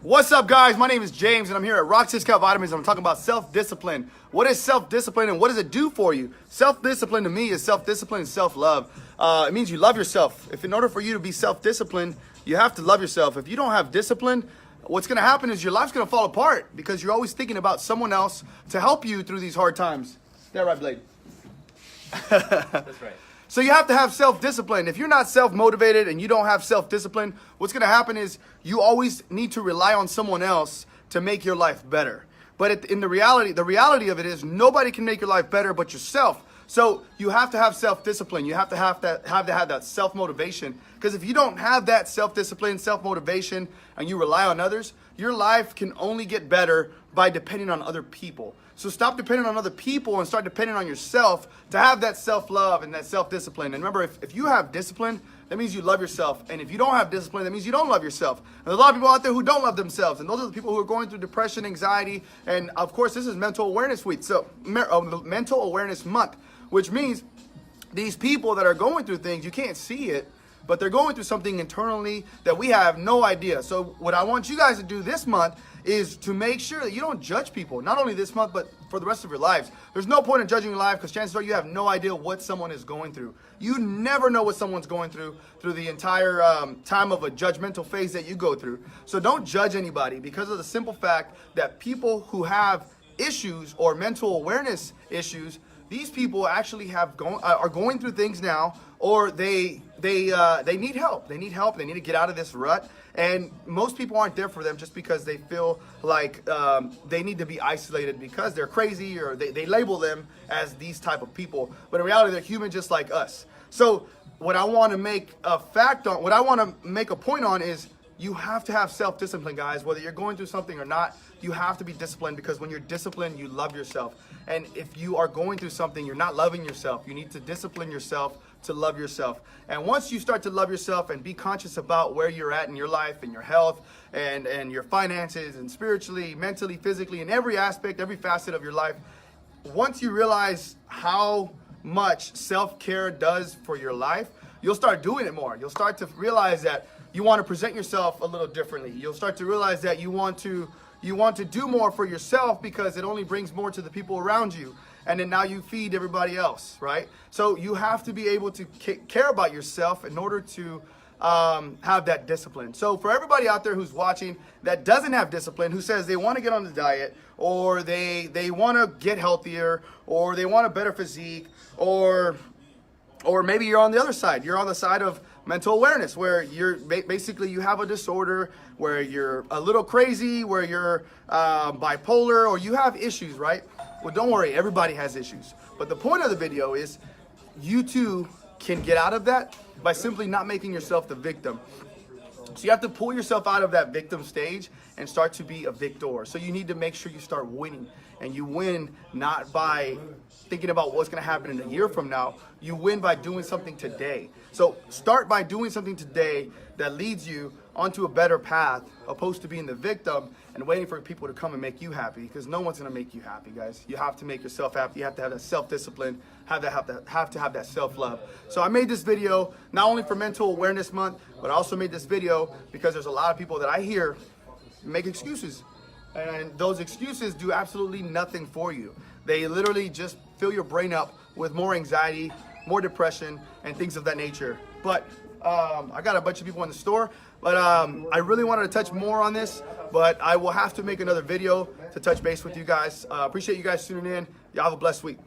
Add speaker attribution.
Speaker 1: What's up, guys? My name is James, and I'm here at Rock Discount Vitamins. I'm talking about self-discipline. What is self-discipline, and what does it do for you? Self-discipline to me is self-discipline and self-love. It means you love yourself. If in order for you to be self-disciplined, you have to love yourself. If you don't have discipline, what's going to happen is your life's going to fall apart because you're always thinking about someone else to help you through these hard times. Is that right, Blade?
Speaker 2: That's right.
Speaker 1: So you have to have self-discipline. If you're not self-motivated and you don't have self-discipline, what's going to happen is you always need to rely on someone else to make your life better. But in the reality of it is nobody can make your life better but yourself. So you have to have self-discipline. You have to have that self-motivation. Because if you don't have that self-discipline, self-motivation, and you rely on others, your life can only get better by depending on other people. So stop depending on other people and start depending on yourself to have that self-love and that self-discipline. And remember, if you have discipline, that means you love yourself. And if you don't have discipline, that means you don't love yourself. And there's a lot of people out there who don't love themselves. And those are the people who are going through depression, anxiety. And of course, this is Mental Awareness Week. So Mental Awareness Month, which means these people that are going through things, you can't see it, but they're going through something internally that we have no idea. So what I want you guys to do this month is to make sure that you don't judge people, not only this month, but for the rest of your lives. There's no point in judging your life because chances are you have no idea what someone is going through. You never know what someone's going through the entire time of a judgmental phase that you go through. So don't judge anybody because of the simple fact that people who have issues or mental awareness issues, these people actually are going through things now, or they need help. They need help. They need to get out of this rut. And most people aren't there for them just because they feel like they need to be isolated because they're crazy, or they label them as these type of people. But in reality, they're human just like us. So what I want to make a point on is you have to have self-discipline, guys. Whether you're going through something or not, you have to be disciplined, because when you're disciplined, you love yourself. And if you are going through something, you're not loving yourself. You need to discipline yourself to love yourself. And once you start to love yourself and be conscious about where you're at in your life and your health and your finances and spiritually, mentally, physically, in every aspect, every facet of your life, once you realize how much self-care does for your life, you'll start doing it more. You'll start to realize that you want to present yourself a little differently. You'll start to realize that you want to do more for yourself because it only brings more to the people around you. And then now you feed everybody else, right? So you have to be able to care about yourself in order to have that discipline. So for everybody out there who's watching that doesn't have discipline, who says they want to get on the diet, or they want to get healthier, or they want a better physique, or maybe you're on the other side. You're on the side of mental awareness, where you're basically you have a disorder, where you're a little crazy, where you're bipolar, or you have issues, right? Well, don't worry, everybody has issues. But the point of the video is you too can get out of that by simply not making yourself the victim. So you have to pull yourself out of that victim stage and start to be a victor. So you need to make sure you start winning. And you win not by thinking about what's going to happen in a year from now. You win by doing something today. So start by doing something today that leads you onto a better path, opposed to being the victim and waiting for people to come and make you happy, because no one's going to make you happy, guys. You have to make yourself happy. You have to have that self-discipline, have to have that self-love. So I made this video not only for Mental Awareness Month, but I also made this video because there's a lot of people that I hear make excuses. And those excuses do absolutely nothing for you. They literally just fill your brain up with more anxiety, more depression, and things of that nature. But I got a bunch of people in the store, but I really wanted to touch more on this, but I will have to make another video to touch base with you guys. Appreciate you guys tuning in. Y'all have a blessed week.